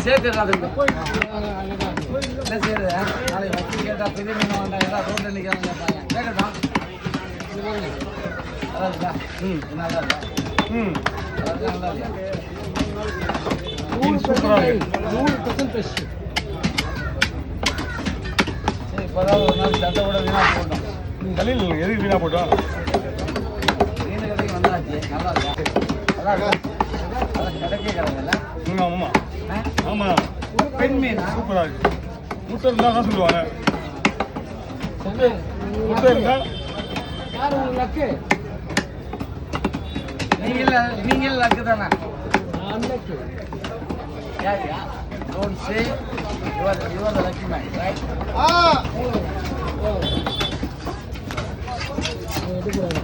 சேர்த்துறாது என்ன செய்யறது நாளைக்கு வச்சு கேட்டா பெரிய மீன் வாண்டாங்க ரோட்ல நிற்கிறாங்க கேட்பாங்க கேட்கட்டும் அதான் நல்லா இருக்கா நல்லா இல்லையா 100% ஃப்ரெஷ் இப்போதான் ஒரு நாள் சட்டை கூட வீணா போட்டோம் கல்லில் எதுக்கு வீணா போட்டோம் மீன் கடைக்கு வந்தாச்சு நல்லா இருக்கா நல்லா இருக்கா அதான் கிடைக்கே கிடைக்கல ஆமாம் ஆமாம் பெண் மீன் சூப்பராக இருக்கு முட்டை இருந்தால் தான் சொல்லுவாங்க முட்டை இருந்தால் யார் உங்களுக்கு லக்கு நீங்கள் லக்கு தானே நான் லக்கு யார் don't say you are the lucky man right எடுக்கிறாங்க